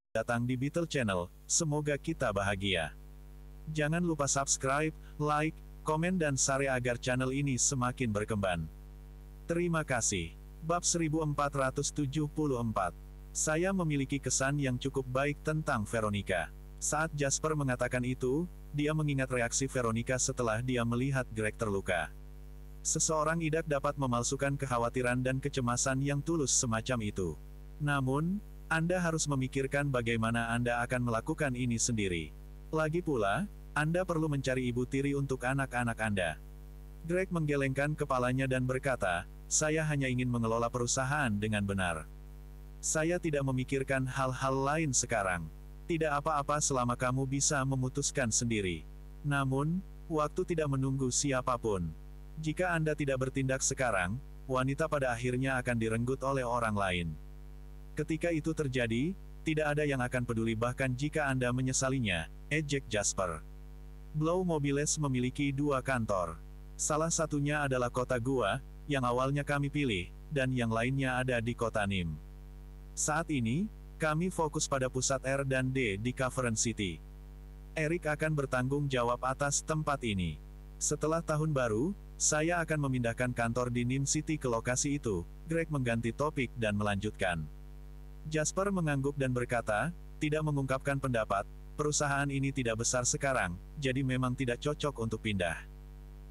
datang di Beetle Channel, semoga kita bahagia. Jangan lupa subscribe, like, komen dan share agar channel ini semakin berkembang. Terima kasih. Bab 1474. Saya memiliki kesan yang cukup baik tentang Veronica. Saat Jasper mengatakan itu, dia mengingat reaksi Veronica setelah dia melihat Greg terluka. Seseorang idak dapat memalsukan kekhawatiran dan kecemasan yang tulus semacam itu. Namun, Anda harus memikirkan bagaimana Anda akan melakukan ini sendiri. Lagi pula, Anda perlu mencari ibu tiri untuk anak-anak Anda. Greg menggelengkan kepalanya dan berkata, saya hanya ingin mengelola perusahaan dengan benar. Saya tidak memikirkan hal-hal lain sekarang. Tidak apa-apa selama kamu bisa memutuskan sendiri. Namun, waktu tidak menunggu siapapun. Jika Anda tidak bertindak sekarang, wanita pada akhirnya akan direnggut oleh orang lain. Ketika itu terjadi, tidak ada yang akan peduli bahkan jika Anda menyesalinya, ejek Jasper. Blow Mobiles memiliki 2 kantor. Salah satunya adalah kota Gua, yang awalnya kami pilih, dan yang lainnya ada di kota Nim. Saat ini, kami fokus pada pusat R dan D di Cavern City. Eric akan bertanggung jawab atas tempat ini. Setelah tahun baru, saya akan memindahkan kantor di Nim City ke lokasi itu. Greg mengganti topik dan melanjutkan. Jasper mengangguk dan berkata, tidak mengungkapkan pendapat, perusahaan ini tidak besar sekarang, jadi memang tidak cocok untuk pindah.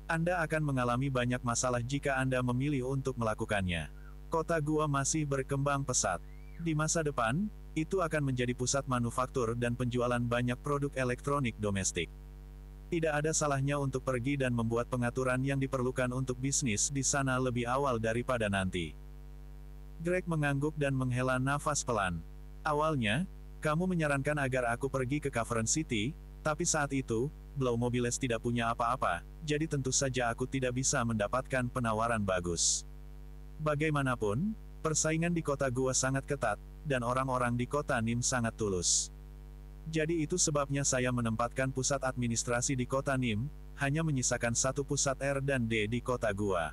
Anda akan mengalami banyak masalah jika Anda memilih untuk melakukannya. Kota Gua masih berkembang pesat. Di masa depan, itu akan menjadi pusat manufaktur dan penjualan banyak produk elektronik domestik. Tidak ada salahnya untuk pergi dan membuat pengaturan yang diperlukan untuk bisnis di sana lebih awal daripada nanti. Greg mengangguk dan menghela nafas pelan. Awalnya, kamu menyarankan agar aku pergi ke Cavern City, tapi saat itu, Blow Mobiles tidak punya apa-apa, jadi tentu saja aku tidak bisa mendapatkan penawaran bagus. Bagaimanapun, persaingan di kota Gua sangat ketat, dan orang-orang di kota Nim sangat tulus. Jadi itu sebabnya saya menempatkan pusat administrasi di kota Nim, hanya menyisakan satu pusat R dan D di kota Gua.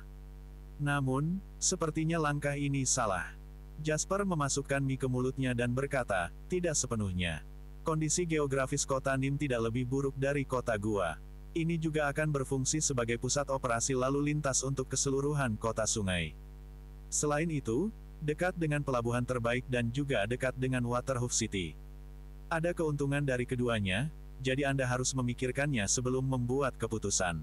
Namun, sepertinya langkah ini salah. Jasper memasukkan mie ke mulutnya dan berkata, tidak sepenuhnya. Kondisi geografis kota Nim tidak lebih buruk dari kota Gua. Ini juga akan berfungsi sebagai pusat operasi lalu lintas untuk keseluruhan kota sungai. Selain itu, dekat dengan pelabuhan terbaik dan juga dekat dengan Waterhoof City. Ada keuntungan dari keduanya, jadi Anda harus memikirkannya sebelum membuat keputusan.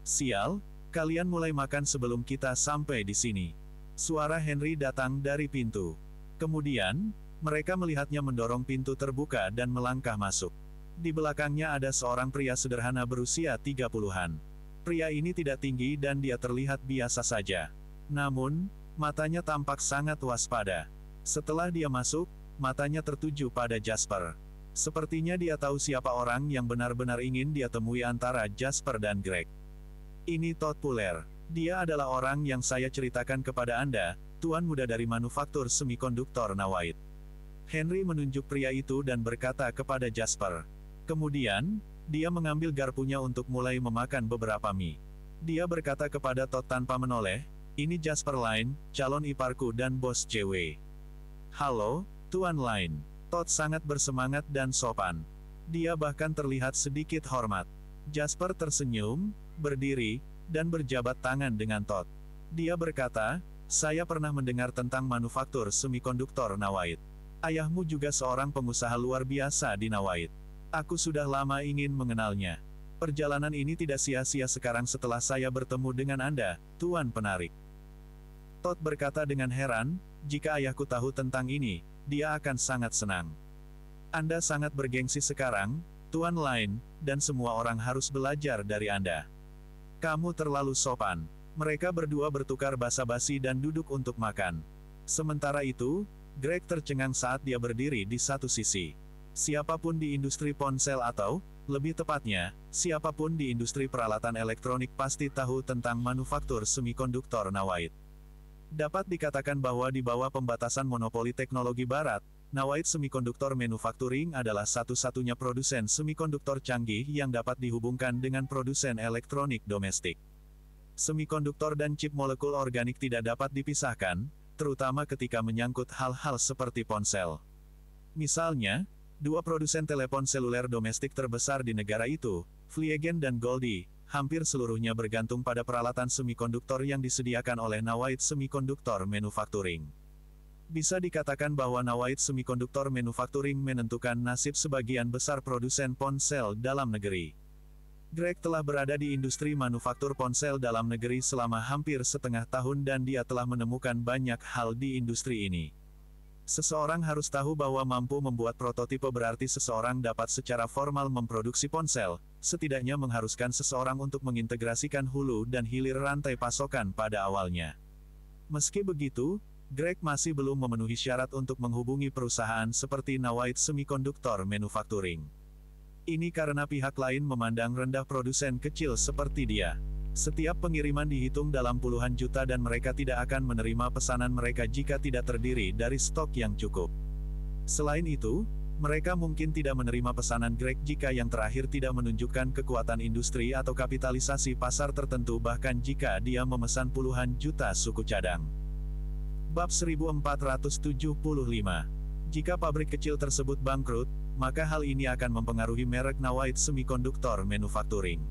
Sial, kalian mulai makan sebelum kita sampai di sini. Suara Henry datang dari pintu. Kemudian, mereka melihatnya mendorong pintu terbuka dan melangkah masuk. Di belakangnya ada seorang pria sederhana berusia 30-an. Pria ini tidak tinggi dan dia terlihat biasa saja. Namun, matanya tampak sangat waspada. Setelah dia masuk, matanya tertuju pada Jasper. Sepertinya dia tahu siapa orang yang benar-benar ingin dia temui antara Jasper dan Greg. Ini Todd Puller. Dia adalah orang yang saya ceritakan kepada Anda, tuan muda dari manufaktur semikonduktor Nawait. Henry menunjuk pria itu dan berkata kepada Jasper. Kemudian, dia mengambil garpunya untuk mulai memakan beberapa mie. Dia berkata kepada Todd tanpa menoleh, ini Jasper Line, calon iparku dan bos cewek. Halo, Tuan Line. Todd sangat bersemangat dan sopan. Dia bahkan terlihat sedikit hormat. Jasper tersenyum, berdiri, dan berjabat tangan dengan Todd. Dia berkata, saya pernah mendengar tentang manufaktur semikonduktor Nawait. Ayahmu juga seorang pengusaha luar biasa di Nawait. Aku sudah lama ingin mengenalnya. Perjalanan ini tidak sia-sia sekarang setelah saya bertemu dengan Anda, Tuan Penarik. Todd berkata dengan heran, jika ayahku tahu tentang ini, dia akan sangat senang. Anda sangat bergengsi sekarang, Tuan Line, dan semua orang harus belajar dari Anda. Kamu terlalu sopan. Mereka berdua bertukar basa-basi dan duduk untuk makan. Sementara itu, Greg tercengang saat dia berdiri di satu sisi. Siapapun di industri ponsel atau, lebih tepatnya, siapapun di industri peralatan elektronik pasti tahu tentang manufaktur semikonduktor Nawait. Dapat dikatakan bahwa di bawah pembatasan monopoli teknologi barat, Nawait Semiconductor Manufacturing adalah satu-satunya produsen semikonduktor canggih yang dapat dihubungkan dengan produsen elektronik domestik. Semikonduktor dan chip molekul organik tidak dapat dipisahkan, terutama ketika menyangkut hal-hal seperti ponsel. Misalnya, dua produsen telepon seluler domestik terbesar di negara itu, Vliegen dan Goldie, hampir seluruhnya bergantung pada peralatan semikonduktor yang disediakan oleh Nawait Semiconductor Manufacturing. Bisa dikatakan bahwa Nawait Semiconductor Manufacturing menentukan nasib sebagian besar produsen ponsel dalam negeri. Greg telah berada di industri manufaktur ponsel dalam negeri selama hampir setengah tahun dan dia telah menemukan banyak hal di industri ini. Seseorang harus tahu bahwa mampu membuat prototipe berarti seseorang dapat secara formal memproduksi ponsel, setidaknya mengharuskan seseorang untuk mengintegrasikan hulu dan hilir rantai pasokan pada awalnya. Meski begitu, Greg masih belum memenuhi syarat untuk menghubungi perusahaan seperti Nawait Semiconductor Manufacturing. Ini karena pihak lain memandang rendah produsen kecil seperti dia. Setiap pengiriman dihitung dalam puluhan juta dan mereka tidak akan menerima pesanan mereka jika tidak terdiri dari stok yang cukup. Selain itu, mereka mungkin tidak menerima pesanan Greg jika yang terakhir tidak menunjukkan kekuatan industri atau kapitalisasi pasar tertentu bahkan jika dia memesan puluhan juta suku cadang. Bab 1475. Jika pabrik kecil tersebut bangkrut, maka hal ini akan mempengaruhi merek Nawait Semiconductor Manufacturing.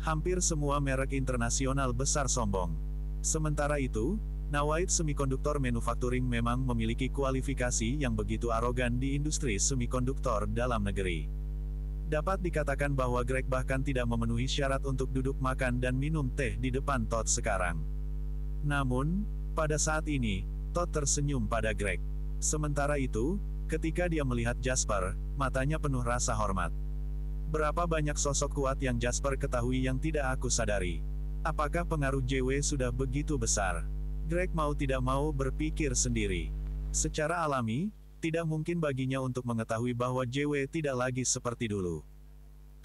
Hampir semua merek internasional besar sombong. Sementara itu, Nawait Semiconductor Manufacturing memang memiliki kualifikasi yang begitu arogan di industri semikonduktor dalam negeri. Dapat dikatakan bahwa Greg bahkan tidak memenuhi syarat untuk duduk makan dan minum teh di depan Todd sekarang. Namun, pada saat ini, Todd tersenyum pada Greg. Sementara itu, ketika dia melihat Jasper, matanya penuh rasa hormat. Berapa banyak sosok kuat yang Jasper ketahui yang tidak aku sadari? Apakah pengaruh JW sudah begitu besar? Greg mau tidak mau berpikir sendiri. Secara alami, tidak mungkin baginya untuk mengetahui bahwa JW tidak lagi seperti dulu.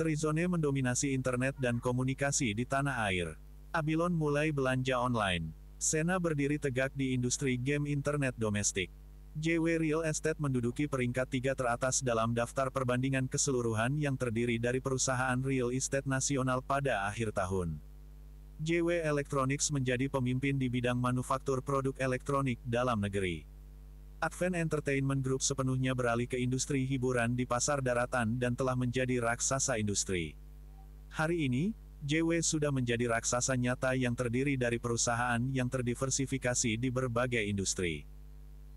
Trizone mendominasi internet dan komunikasi di tanah air. Abilon mulai belanja online. Sena berdiri tegak di industri game internet domestik. JW Real Estate menduduki peringkat 3 teratas dalam daftar perbandingan keseluruhan yang terdiri dari perusahaan real estate nasional pada akhir tahun. JW Electronics menjadi pemimpin di bidang manufaktur produk elektronik dalam negeri. Advent Entertainment Group sepenuhnya beralih ke industri hiburan di pasar daratan dan telah menjadi raksasa industri. Hari ini, JW sudah menjadi raksasa nyata yang terdiri dari perusahaan yang terdiversifikasi di berbagai industri.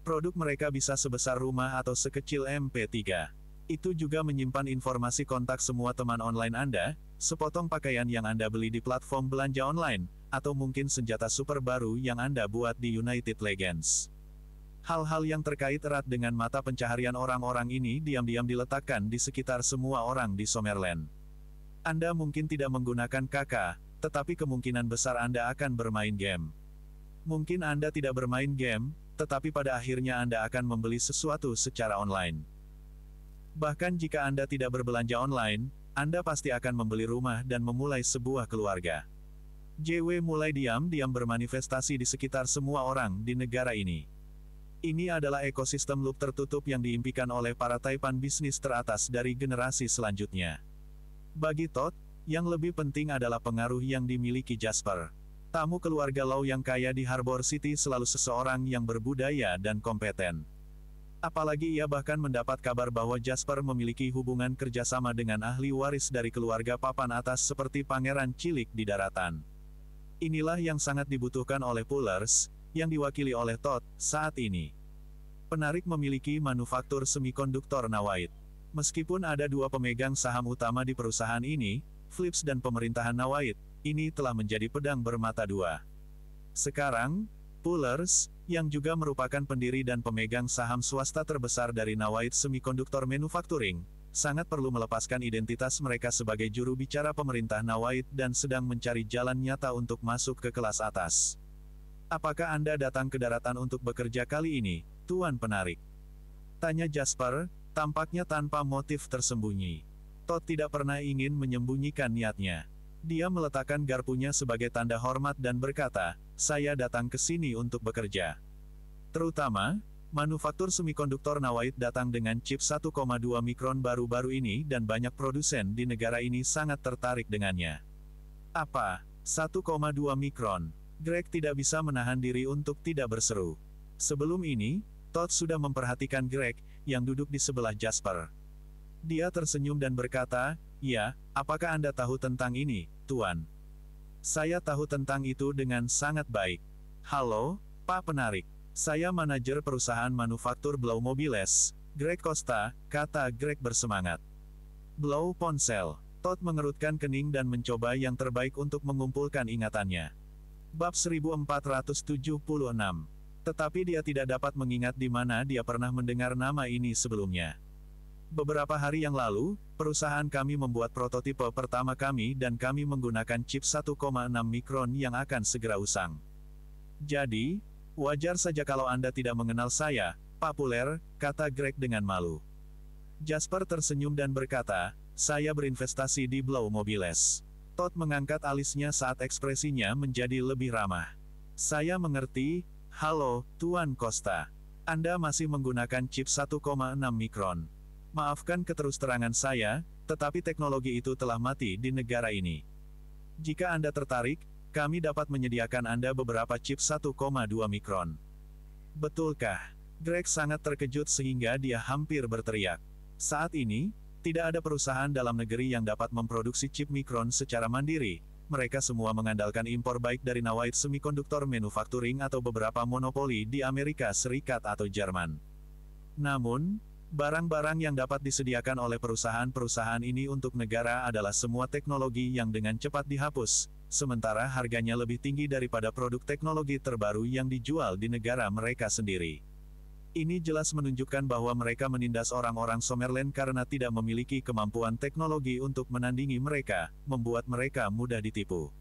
Produk mereka bisa sebesar rumah atau sekecil MP3. Itu juga menyimpan informasi kontak semua teman online Anda, sepotong pakaian yang Anda beli di platform belanja online, atau mungkin senjata super baru yang Anda buat di United Legends. Hal-hal yang terkait erat dengan mata pencaharian orang-orang ini diam-diam diletakkan di sekitar semua orang di Summerland. Anda mungkin tidak menggunakan KK, tetapi kemungkinan besar Anda akan bermain game. Mungkin Anda tidak bermain game, tetapi pada akhirnya Anda akan membeli sesuatu secara online. Bahkan jika Anda tidak berbelanja online, Anda pasti akan membeli rumah dan memulai sebuah keluarga. JW mulai diam-diam bermanifestasi di sekitar semua orang di negara ini. Ini adalah ekosistem loop tertutup yang diimpikan oleh para taipan bisnis teratas dari generasi selanjutnya. Bagi Todd, yang lebih penting adalah pengaruh yang dimiliki Jasper. Tamu keluarga Lau yang kaya di Harbor City selalu seseorang yang berbudaya dan kompeten. Apalagi ia bahkan mendapat kabar bahwa Jasper memiliki hubungan kerjasama dengan ahli waris dari keluarga papan atas seperti Pangeran Cilik di daratan. Inilah yang sangat dibutuhkan oleh Pullers, yang diwakili oleh Todd, saat ini. Penarik memiliki manufaktur semikonduktor Nawait. Meskipun ada dua pemegang saham utama di perusahaan ini, Philips dan pemerintahan Nawait, ini telah menjadi pedang bermata dua. Sekarang, Pullers, yang juga merupakan pendiri dan pemegang saham swasta terbesar dari Nawait Semiconductor Manufacturing, sangat perlu melepaskan identitas mereka sebagai juru bicara pemerintah Nawait dan sedang mencari jalan nyata untuk masuk ke kelas atas. Apakah Anda datang ke daratan untuk bekerja kali ini, Tuan Penarik? Tanya Jasper, tampaknya tanpa motif tersembunyi. Todd tidak pernah ingin menyembunyikan niatnya. Dia meletakkan garpunya sebagai tanda hormat dan berkata, saya datang ke sini untuk bekerja. Terutama, manufaktur semikonduktor Nawait datang dengan chip 1,2 mikron baru-baru ini dan banyak produsen di negara ini sangat tertarik dengannya. Apa? 1,2 mikron? Greg tidak bisa menahan diri untuk tidak berseru. Sebelum ini, Todd sudah memperhatikan Greg, yang duduk di sebelah Jasper. Dia tersenyum dan berkata, "Ya, apakah Anda tahu tentang ini, Tuan?" "Saya tahu tentang itu dengan sangat baik." "Halo, Pak Penarik. Saya manajer perusahaan manufaktur Blow Mobiles, Greg Costa," kata Greg bersemangat. "Blow ponsel." Todd mengerutkan kening dan mencoba yang terbaik untuk mengumpulkan ingatannya. Bab 1476. Tetapi dia tidak dapat mengingat di mana dia pernah mendengar nama ini sebelumnya. "Beberapa hari yang lalu, perusahaan kami membuat prototipe pertama kami dan kami menggunakan chip 1,6 mikron yang akan segera usang. Jadi, wajar saja kalau Anda tidak mengenal saya, Pak Puller," kata Greg dengan malu. Jasper tersenyum dan berkata, "Saya berinvestasi di Blow Mobiles." Todd mengangkat alisnya saat ekspresinya menjadi lebih ramah. "Saya mengerti. Halo, Tuan Costa. Anda masih menggunakan chip 1,6 mikron. Maafkan keterus-terangan saya, tetapi teknologi itu telah mati di negara ini. Jika Anda tertarik, kami dapat menyediakan Anda beberapa chip 1,2 mikron." "Betulkah?" Greg sangat terkejut sehingga dia hampir berteriak. Saat ini, tidak ada perusahaan dalam negeri yang dapat memproduksi chip mikron secara mandiri. Mereka semua mengandalkan impor baik dari Nawait Semiconductor Manufacturing atau beberapa monopoli di Amerika Serikat atau Jerman. Namun, barang-barang yang dapat disediakan oleh perusahaan-perusahaan ini untuk negara adalah semua teknologi yang dengan cepat dihapus, sementara harganya lebih tinggi daripada produk teknologi terbaru yang dijual di negara mereka sendiri. Ini jelas menunjukkan bahwa mereka menindas orang-orang Summerland karena tidak memiliki kemampuan teknologi untuk menandingi mereka, membuat mereka mudah ditipu.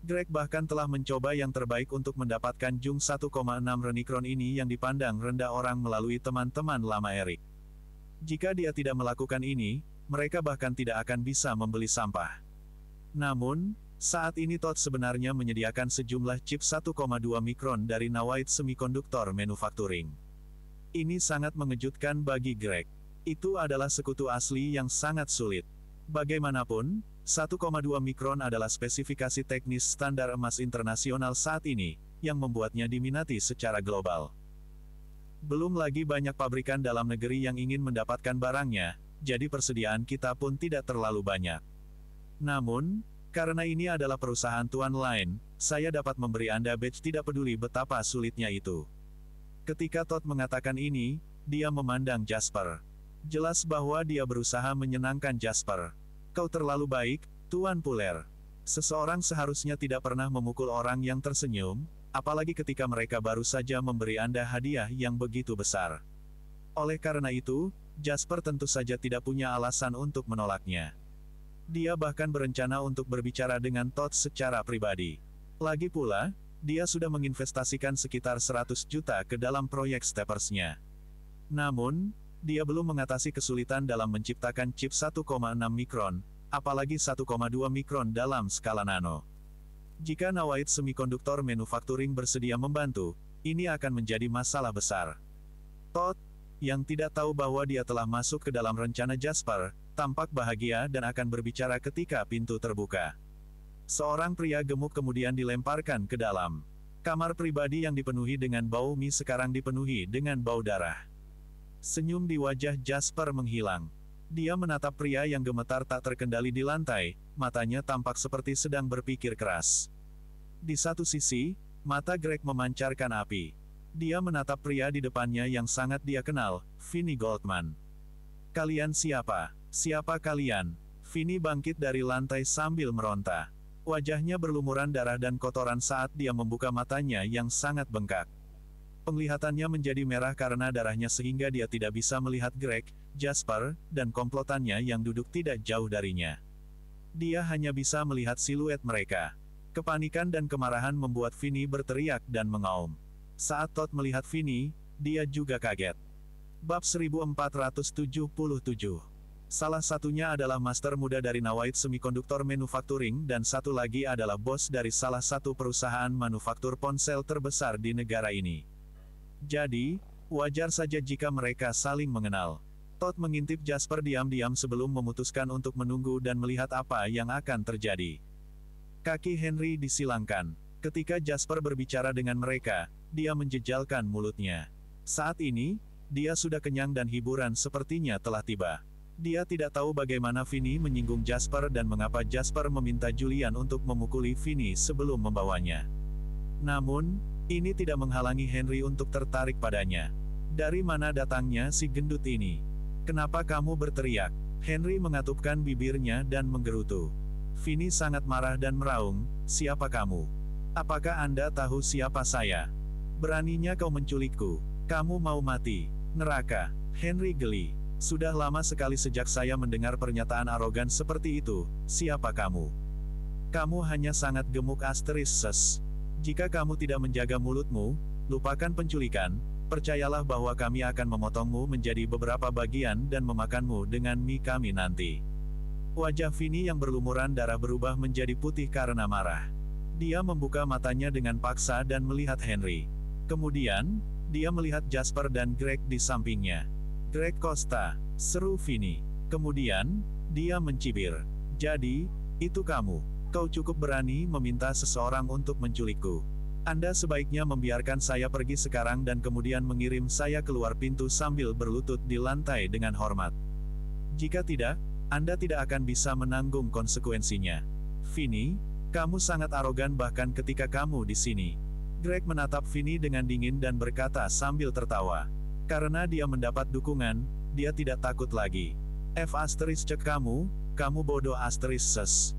Greg bahkan telah mencoba yang terbaik untuk mendapatkan Jung 1,6 renikron ini yang dipandang rendah orang melalui teman-teman lama Eric. Jika dia tidak melakukan ini, mereka bahkan tidak akan bisa membeli sampah. Namun, saat ini Todd sebenarnya menyediakan sejumlah chip 1,2 mikron dari Nawait Semiconductor Manufacturing. Ini sangat mengejutkan bagi Greg. Itu adalah sekutu asli yang sangat sulit. Bagaimanapun, 1,2 mikron adalah spesifikasi teknis standar emas internasional saat ini, yang membuatnya diminati secara global. Belum lagi banyak pabrikan dalam negeri yang ingin mendapatkan barangnya, jadi persediaan kita pun tidak terlalu banyak. Namun, karena ini adalah perusahaan tuan lain, saya dapat memberi Anda badge tidak peduli betapa sulitnya itu. Ketika Todd mengatakan ini, dia memandang Jasper. Jelas bahwa dia berusaha menyenangkan Jasper. "Kau terlalu baik, Tuan Puller. Seseorang seharusnya tidak pernah memukul orang yang tersenyum, apalagi ketika mereka baru saja memberi Anda hadiah yang begitu besar." Oleh karena itu, Jasper tentu saja tidak punya alasan untuk menolaknya. Dia bahkan berencana untuk berbicara dengan Todd secara pribadi. Lagi pula, dia sudah menginvestasikan sekitar 100 juta ke dalam proyek Steppers-nya. Namun, dia belum mengatasi kesulitan dalam menciptakan chip 1,6 mikron, apalagi 1,2 mikron dalam skala nano. Jika Nawait Semiconductor Manufacturing bersedia membantu, ini akan menjadi masalah besar. Todd, yang tidak tahu bahwa dia telah masuk ke dalam rencana Jasper, tampak bahagia dan akan berbicara ketika pintu terbuka. Seorang pria gemuk kemudian dilemparkan ke dalam kamar pribadi yang dipenuhi dengan bau mie sekarang dipenuhi dengan bau darah. Senyum di wajah Jasper menghilang. Dia menatap pria yang gemetar tak terkendali di lantai, matanya tampak seperti sedang berpikir keras. Di satu sisi, mata Greg memancarkan api. Dia menatap pria di depannya yang sangat dia kenal, Vinnie Goldman. "Kalian siapa? Siapa kalian?" Vinnie bangkit dari lantai sambil meronta. Wajahnya berlumuran darah dan kotoran saat dia membuka matanya yang sangat bengkak. Penglihatannya menjadi merah karena darahnya sehingga dia tidak bisa melihat Greg, Jasper, dan komplotannya yang duduk tidak jauh darinya. Dia hanya bisa melihat siluet mereka. Kepanikan dan kemarahan membuat Vinnie berteriak dan mengaum. Saat Todd melihat Vinnie, dia juga kaget. Bab 1477. Salah satunya adalah master muda dari Nawait Semiconductor Manufacturing dan satu lagi adalah bos dari salah satu perusahaan manufaktur ponsel terbesar di negara ini. Jadi, wajar saja jika mereka saling mengenal. Todd mengintip Jasper diam-diam sebelum memutuskan untuk menunggu dan melihat apa yang akan terjadi. Kaki Henry disilangkan. Ketika Jasper berbicara dengan mereka, dia menjejalkan mulutnya. Saat ini, dia sudah kenyang dan hiburan sepertinya telah tiba. Dia tidak tahu bagaimana Vinny menyinggung Jasper dan mengapa Jasper meminta Julian untuk memukuli Vinny sebelum membawanya. Namun, ini tidak menghalangi Henry untuk tertarik padanya. Dari mana datangnya si gendut ini? Kenapa kamu berteriak? Henry mengatupkan bibirnya dan menggerutu. Vinny sangat marah dan meraung, siapa kamu? Apakah Anda tahu siapa saya? Beraninya kau menculikku. Kamu mau mati. Neraka. Henry geli. Sudah lama sekali sejak saya mendengar pernyataan arogan seperti itu, siapa kamu? Kamu hanya sangat gemuk *ses. Jika kamu tidak menjaga mulutmu, lupakan penculikan, percayalah bahwa kami akan memotongmu menjadi beberapa bagian dan memakanmu dengan mie kami nanti. Wajah Vinny yang berlumuran darah berubah menjadi putih karena marah. Dia membuka matanya dengan paksa dan melihat Henry. Kemudian, dia melihat Jasper dan Greg di sampingnya. Greg Costa, seru Vinny. Kemudian, dia mencibir. Jadi, itu kamu. Kau cukup berani meminta seseorang untuk menculikku. Anda sebaiknya membiarkan saya pergi sekarang dan kemudian mengirim saya keluar pintu sambil berlutut di lantai dengan hormat. Jika tidak, Anda tidak akan bisa menanggung konsekuensinya. Vinny, kamu sangat arogan bahkan ketika kamu di sini. Greg menatap Vinny dengan dingin dan berkata sambil tertawa. Karena dia mendapat dukungan, dia tidak takut lagi. F*** kamu bodoh *ses.